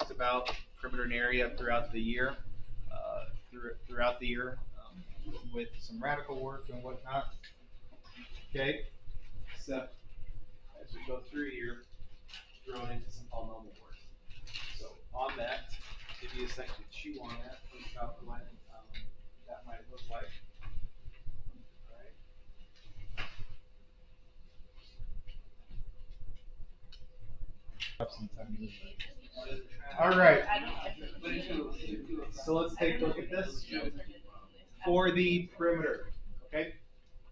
talked about perimeter and area throughout the year, with some radical work and whatnot. Okay, so as we go through here, throwing into some polynomial work. So on that, give you a second to chew on that, think about what that might look like. All right. All right. So let's take a look at this for the perimeter. Okay.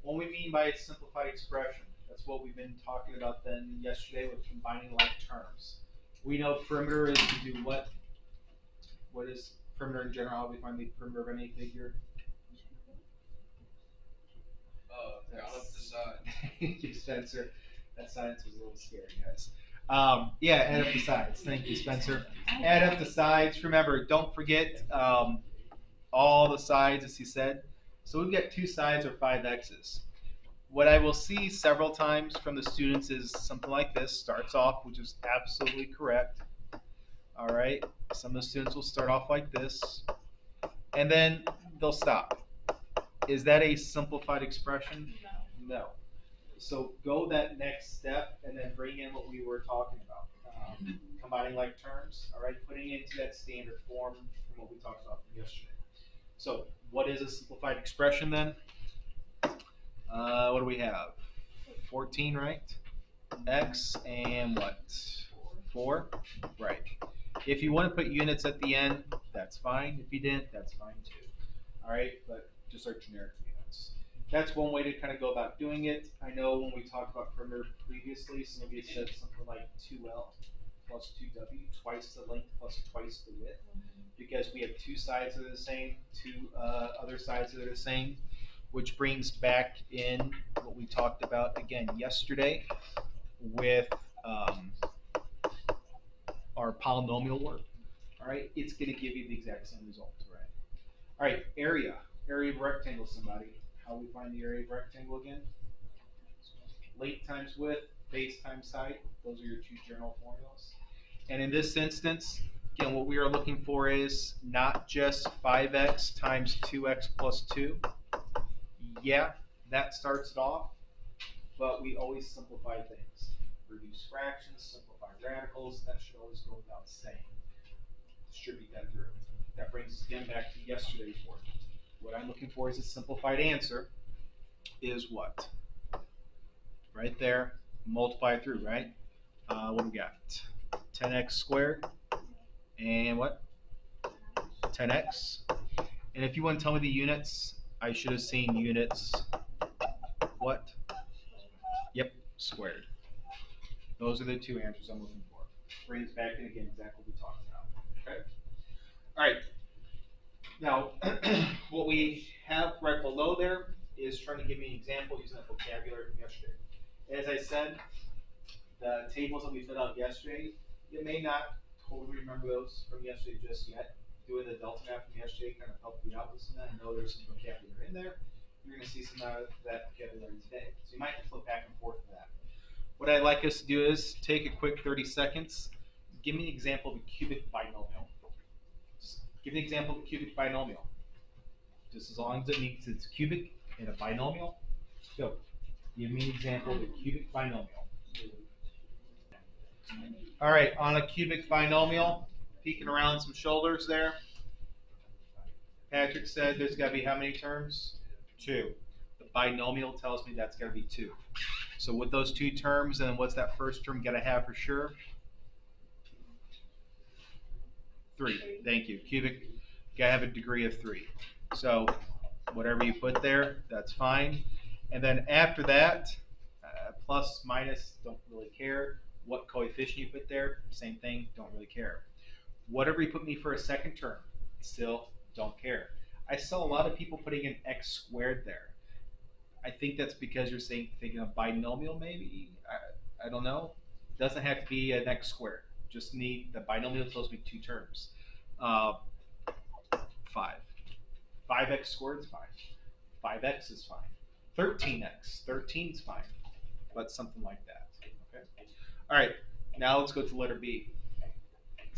What we mean by a simplified expression. That's what we've been talking about then yesterday with combining like terms. We know perimeter is to do what? What is perimeter in general? How do we find the perimeter of any figure? Out of the side. Thank you, Spencer. That science was a little scary, guys. Yeah, add up the sides. Thank you, Spencer. Add up the sides. Remember, don't forget all the sides, as he said. So we've got two sides or 5x's. What I will see several times from the students is something like this. Starts off, which is absolutely correct. All right. Some of the students will start off like this, and then they'll stop. Is that a simplified expression? No. So go that next step and then bring in what we were talking about. Combining like terms, all right, putting it into that standard form from what we talked about from yesterday. So what is a simplified expression then? What do we have? 14, right? X and what? 4? Right. If you want to put units at the end, that's fine. If you didn't, that's fine too. All right, but just our generic units. That's one way to kind of go about doing it. I know when we talked about perimeter previously, some of you said something like 2L plus 2W, twice the length plus twice the width, because we have two sides that are the same, two other sides that are the same, which brings back in what we talked about again yesterday with our polynomial work. All right, it's going to give you the exact same result, right? All right, area of rectangle, somebody. How we find the area of rectangle again? Length times width, base times height. Those are your two general formulas. And in this instance, again, what we are looking for is not just 5x times 2x plus 2. Yeah, that starts it off, but we always simplify things. Reduce fractions, simplify radicals. That should always go without saying. Distribute that through. That brings us again back to yesterday's work. What I'm looking for is a simplified answer is what? Right there, multiply through, right? What do we got? 10x squared and what? 10x. And if you want to tell me the units, I should have seen units, what? Yep, squared. Those are the two answers I'm looking for. Brings back in again exactly what we talked about. Okay? All right. Now, what we have right below there is trying to give me an example using that vocabulary from yesterday. As I said, the tables that we filled out yesterday, you may not totally remember those from yesterday just yet. Doing the delta map from yesterday kind of helped you out with some of that. I know there's some vocabulary in there. You're going to see some of that vocabulary today. So you might have to flip back and forth for that. What I'd like us to do is take a quick 30 seconds. Give me an example of a cubic binomial. Just give me an example of a cubic binomial. Just as long as it means it's cubic and a binomial. Go. Give me an example of a cubic binomial. All right, on a cubic binomial, peeking around some shoulders there. Patrick said there's got to be how many terms? 2. The binomial tells me that's got to be 2. So with those 2 terms, and what's that first term got to have for sure? 3. Thank you. Cubic got to have a degree of 3. So whatever you put there, that's fine. And then after that, plus, minus, don't really care. What coefficient you put there, same thing, don't really care. Whatever you put me for a second term, still don't care. I saw a lot of people putting in x squared there. I think that's because you're thinking of binomial maybe. I don't know. Doesn't have to be an x squared. Just need the binomial tells me 2 terms. 5. 5x squared is fine. 5x is fine. 13x. 13 is fine. But something like that. Okay. All right. Now let's go to letter B.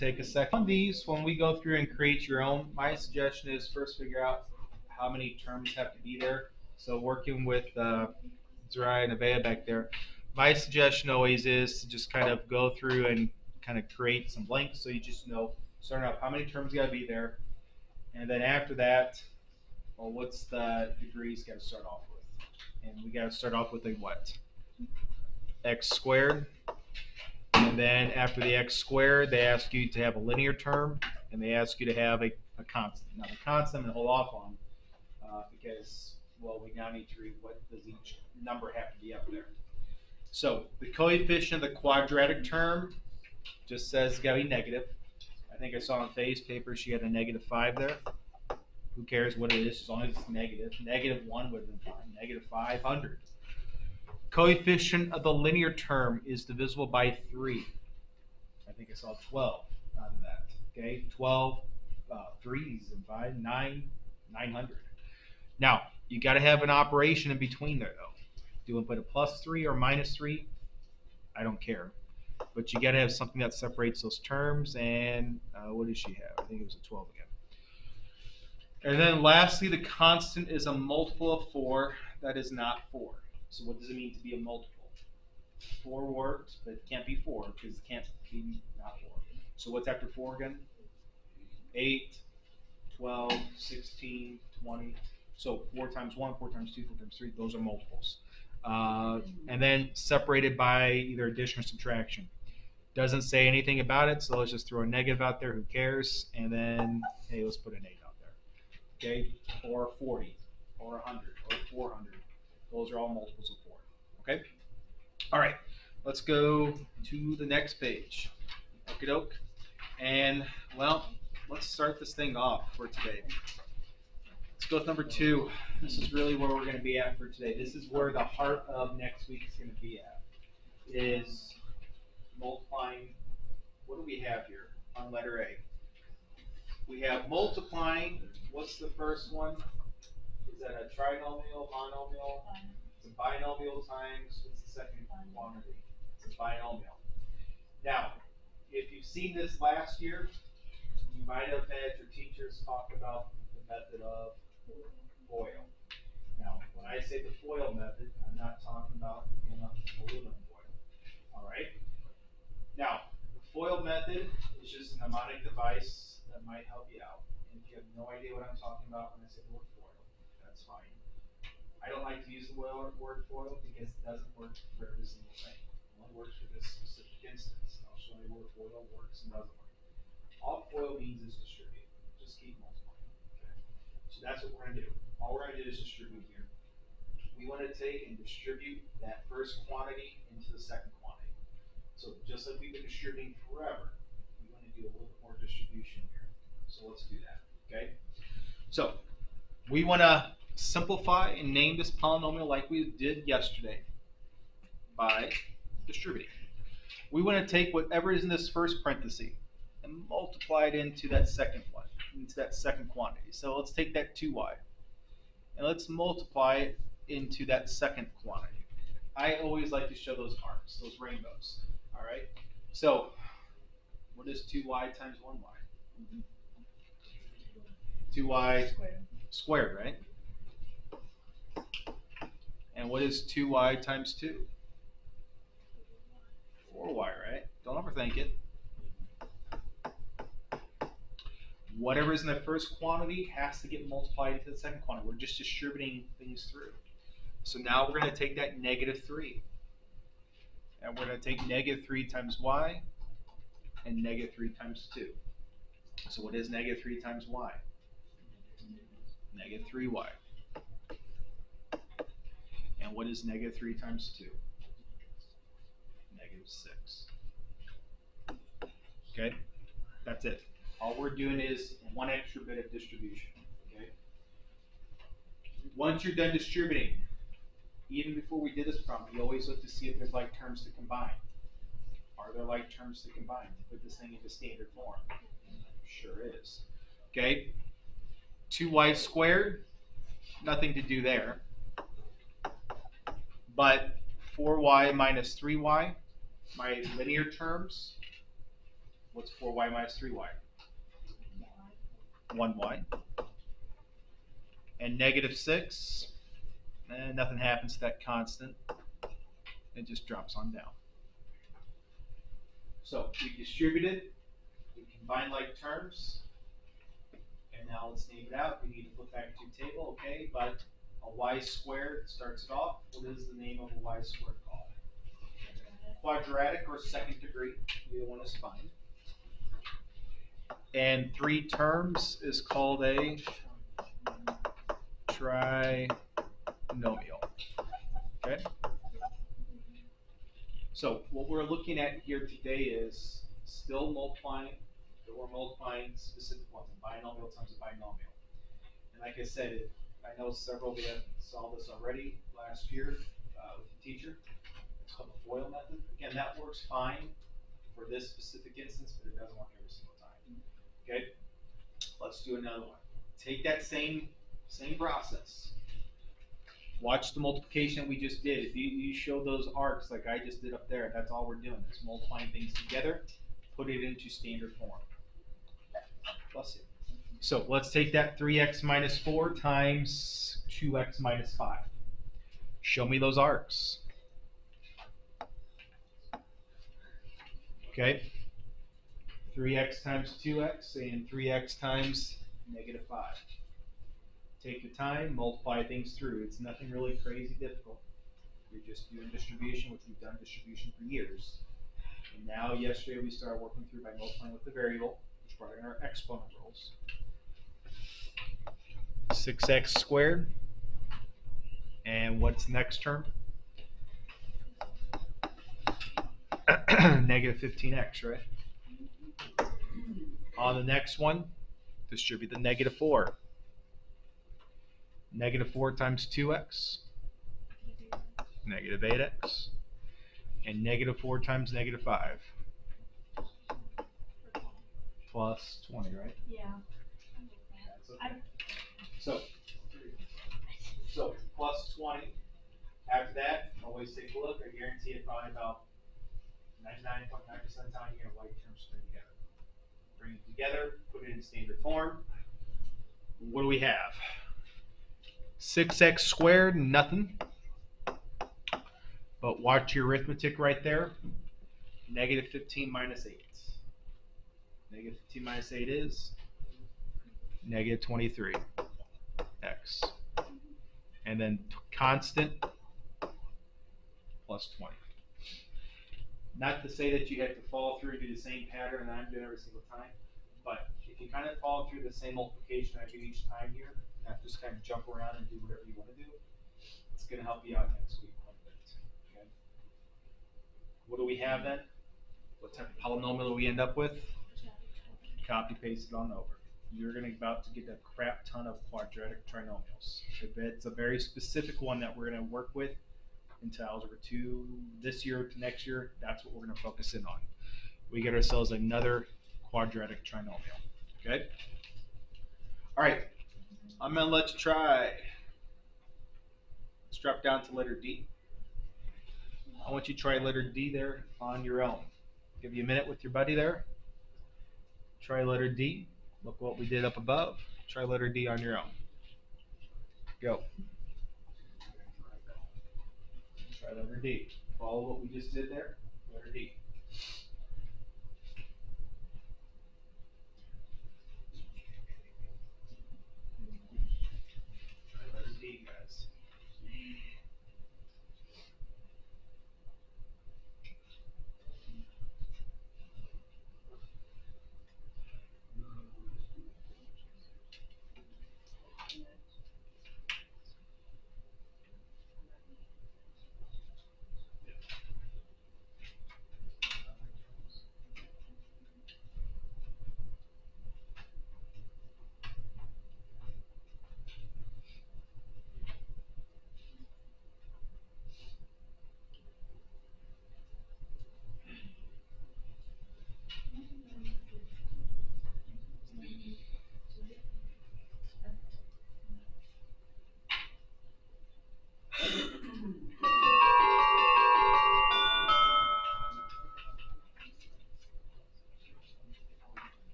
take a second. On these, when we go through and create your own, my suggestion is first figure out how many terms have to be there. So working with Zariah and Abea back there, my suggestion always is to just kind of go through and kind of create some blanks so you just know starting off how many terms got to be there, and then after that, well, what's the degrees got to start off with, and we got to start off with a what? X squared. And then after the x squared, they ask you to have a linear term, and they ask you to have a constant. Now the constant I'm going to hold off on because, well, we now need to read what does each number have to be up there. So the coefficient of the quadratic term just says it's got to be negative. I think I saw on Faye's paper she had a -5 there. Who cares what it is as long as it's negative. -1 would have been fine. -500. Coefficient of the linear term is divisible by 3. I think I saw 12 out of that. Okay, 12 3s and 5, 900. Now, you got to have an operation in between there, though. Do you want to put a +3 or -3? I don't care. But you got to have something that separates those terms. And what does she have? I think it was a 12 again. And then lastly, the constant is a multiple of 4 that is not 4. So what does it mean to be a multiple? 4 works, but it can't be 4 because it can't be not 4. So what's after 4 again? 8, 12, 16, 20. So 4 times 1, 4 times 2, 4 times 3, those are multiples. And then separated by either addition or subtraction. Doesn't say anything about it, so let's just throw a negative out there, who cares? And then, hey, let's put an 8 out there. Okay? Or 40, or 100, or 400. Those are all multiples of 4. Okay? All right. Let's go to the next page. Okie doke. And, well, let's start this thing off for today. Let's go with number 2. This is really where we're going to be at for today. This is where the heart of next week is going to be at. Is multiplying. What do we have here on letter A? We have multiplying. What's the first one? Is that a trinomial, monomial? It's a binomial times, what's the second quantity? It's a binomial. Now, if you've seen this last year, you might have had your teachers talk about the method of FOIL. Now, when I say the FOIL method, I'm not talking about aluminum foil. All right? Now, the FOIL method is just a mnemonic device that might help you out. And if you have no idea what I'm talking about when I say the word FOIL, that's fine. I don't like to use the word FOIL because it doesn't work for every single thing. It only works for this specific instance. I'll show you where FOIL works and doesn't work. All FOIL means is distribute. Just keep multiplying. Okay? So that's what we're going to do. All we're going to do is distribute here. We want to take and distribute that first quantity into the second quantity. So just like we've been distributing forever, we want to do a little bit more distribution here. So let's do that. Okay? So we want to simplify and name this polynomial like we did yesterday by distributing. We want to take whatever is in this first parenthesis and multiply it into that second one, into that second quantity. So let's take that 2y and let's multiply it into that second quantity. I always like to show those arcs, those rainbows. All right. So what is 2y times 1y? 2y squared, right? And what is 2y times 2? 4y, right? Don't overthink it. Whatever is in the first quantity has to get multiplied into the second quantity. We're just distributing things through. So now we're going to take that -3. And we're going to take -3 times y and -3 times 2. So what is -3 times y? -3y. And what is -3 times 2? -6. Okay? That's it. All we're doing is one extra bit of distribution. Okay? Once you're done distributing, even before we did this problem, we always look to see if there's like terms to combine. Are there like terms to combine to put this thing into standard form? Sure is. Okay? 2y squared, nothing to do there. But 4y minus 3y, my linear terms, What's 4y minus 3y? 1y. And negative 6, nothing happens to that constant. It just drops on down. So we distributed, we combine like terms, and now let's name it out. We need to flip back to table, okay, but a y squared starts it off. What is the name of a y squared called? Quadratic or second degree, either one is fine. And 3 terms is called a trinomial. Okay? So what we're looking at here today is still multiplying, but we're multiplying specific ones, a binomial times a binomial. And like I said, I know several of you saw this already last year with the teacher. It's called the FOIL method. Again, that works fine for this specific instance, but it doesn't work every single time. Okay? Let's do another one. Take that same process. Watch the multiplication we just did. If you show those arcs like I just did up there, that's all we're doing. It's multiplying things together, put it into standard form. Bless you. So let's take that 3x minus 4 times 2x minus 5. Show me those arcs. Okay. 3x times 2x and 3x times negative 5. Take your time, multiply things through. It's nothing really crazy difficult. You're just doing distribution, which we've done distribution for years. And now yesterday we started working through by multiplying with the variable, which brought in our exponent rules. 6x squared. And what's the next term? Negative 15x, right? On the next one, distribute the negative 4. Negative 4 times 2x, negative 8x, and negative 4 times negative 5. Plus 20, right? Yeah. That's okay. So plus 20. After that, always take a look. I guarantee it probably about 99.9% of the time you're going to like terms string together. Bring it together, put it in standard form. What do we have? 6x squared, nothing. But watch your arithmetic right there. Negative 15 minus 8. Negative 15 minus 8 is negative 23x. And then constant plus 20. Not to say that you have to follow through and do the same pattern that I'm doing every single time, but if you kind of follow through the same multiplication I do each time here, not just kind of jump around and do whatever you want to do, it's going to help you out next week quite a bit. Okay? What do we have then? What type of polynomial do we end up with? Copy paste it on over. You're about to get a crap ton of quadratic trinomials. If it's a very specific one that we're going to work with into Algebra 2 this year to next year, that's what we're going to focus in on. We get ourselves another quadratic trinomial. Okay? All right. I'm going to let you try. Let's drop down to letter D. I want you to try letter D there on your own. Give you a minute with your buddy there. Try letter D. Look what we did up above. Try letter D on your own. Go. Try letter D. Follow what we just did there. Letter D. Try letter D, guys.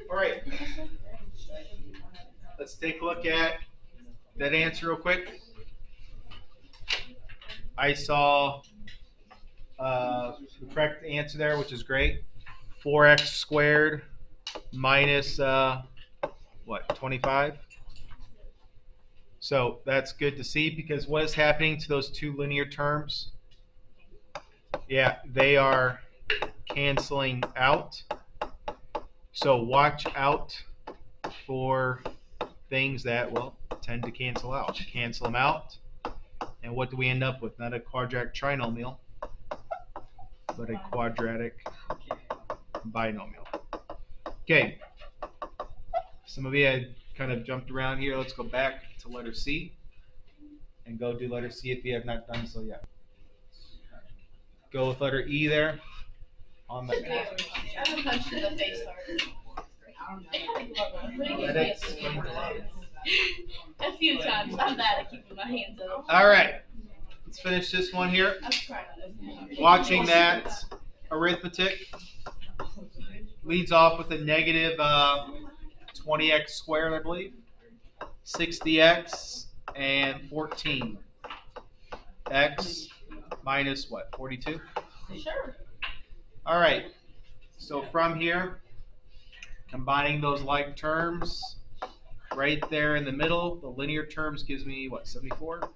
All right. Let's take a look at that answer real quick. I saw the correct answer there, which is great. 4x squared minus what, 25? So that's good to see because what is happening to those two linear terms? Yeah, they are canceling out. So watch out for things that, well, tend to cancel out. Cancel them out. And what do we end up with? Not a quadratic trinomial, but a quadratic binomial. Okay. Some of you had kind of jumped around here. Let's go back to letter C and go do letter C if you have not done so yet. Go with letter E there. On the I've been punched in the face hard. A few times. I'm bad at keeping my hands up. All right. Let's finish this one here. Watching that arithmetic leads off with a negative 20x squared, I believe. 60x and 14. X minus what? 42? Sure. All right. So from here, combining those like terms, right there in the middle, the linear terms gives me what, 74?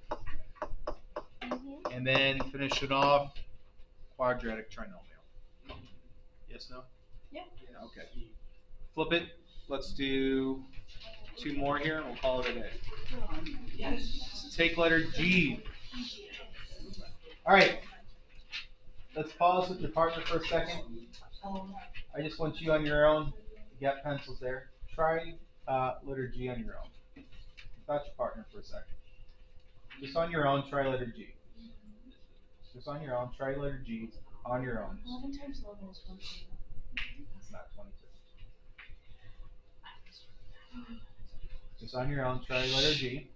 And then finish it off, quadratic trinomial. Yes, no? Yeah. Okay. Flip it. Let's do two more here and we'll call it a day. Yes. Take letter G. All right. Let's pause with your partner for a second. I just want you on your own. You got pencils there. Try letter G on your own. Without your partner for a second. Just on your own, try letter G. Just on your own, try letter G on your own. 11 times 11 is 1. It's not 22. Just on your own, try letter G.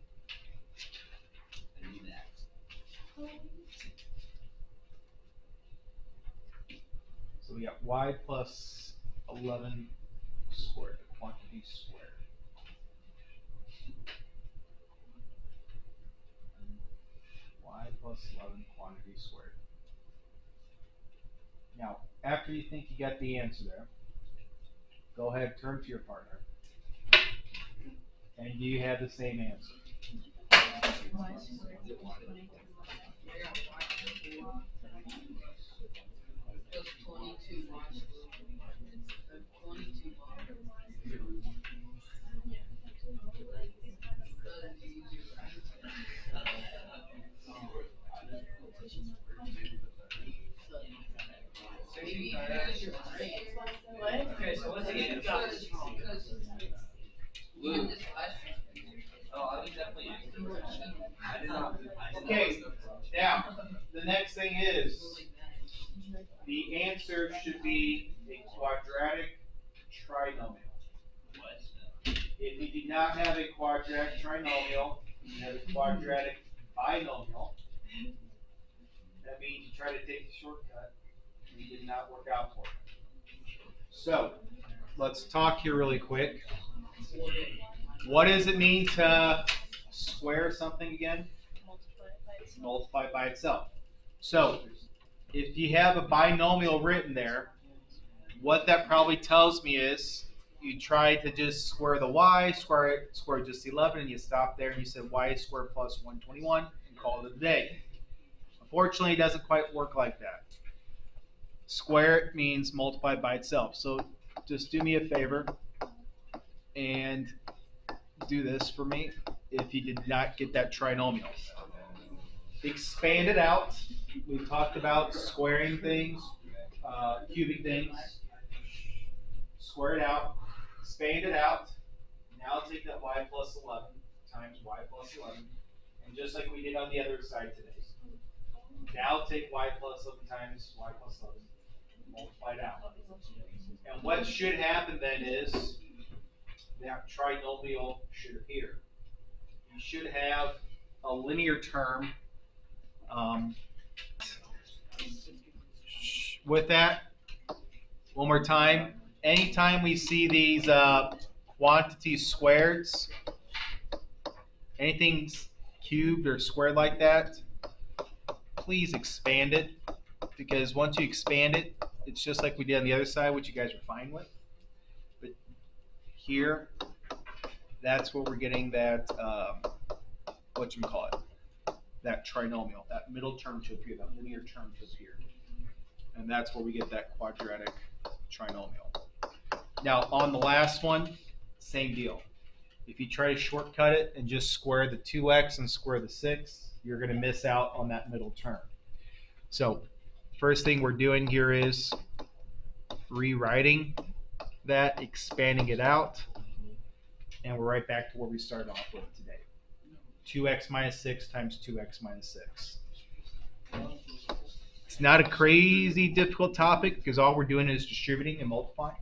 So we got y plus 11 squared, quantity squared. Y plus 11 quantity squared. Now, after you think you got the answer there, go ahead, turn to your partner. And do you have the same answer? Okay, so what's the answer? Luke. Oh, I was definitely I did not. Okay, now, the next thing is, the answer should be a quadratic trinomial. If you did not have a quadratic trinomial, you have a quadratic binomial. That means you try to take the shortcut, and it did not work out for you. So, let's talk here really quick. What does it mean to square something again? Multiply by itself. So, if you have a binomial written there, what that probably tells me is you try to just square the y, square just 11, and you stop there and you said y squared plus 121 and call it a day. Unfortunately, it doesn't quite work like that. Square it means multiply by itself. So just do me a favor and do this for me if you did not get that trinomial. Expand it out. We talked about squaring things, cubing things. Square it out, expand it out. Now take that y plus 11 times y plus 11. And just like we did on the other side today, Now take y plus 11 times y plus 11. Multiply it out. And what should happen then is that trinomial should appear. You should have a linear term with that. One more time. Anytime we see these quantities squared, anything cubed or squared like that, please expand it, because once you expand it, it's just like we did on the other side, which you guys are fine with. But here, that's where we're getting that, that trinomial, that middle term to appear, that linear term to appear. And that's where we get that quadratic trinomial. Now, on the last one, same deal. If you try to shortcut it and just square the 2x and square the 6, you're going to miss out on that middle term. So, first thing we're doing here is rewriting that, expanding it out, and we're right back to where we started off with today. 2x minus 6 times 2x minus 6. It's not a crazy difficult topic because all we're doing is distributing and multiplying.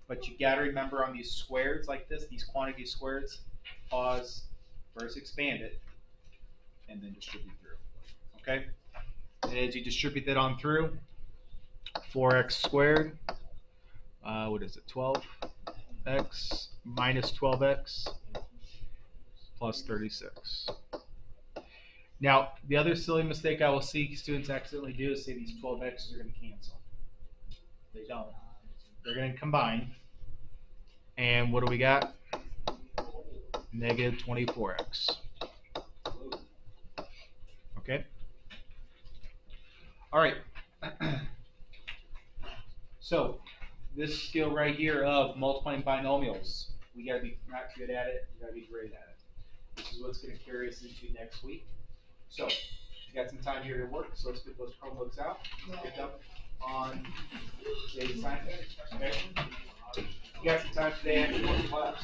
But you got to remember on these squares like this, these quantity squares, pause, first expand it, and then distribute through. Okay? And as you distribute that on through, 4x squared, what is it, 12x minus 12x plus 36. Now, the other silly mistake I will see students accidentally do is say these 12x's are going to cancel. They don't. They're going to combine. And what do we got? Negative 24x. Okay? All right. So, this skill right here of multiplying binomials, we got to be not good at it, we got to be great at it. This is what's going to carry us into next week. So, you got some time here to work, so let's get those Chromebooks out. Get them on today's assignment. Okay? You got some time today after class.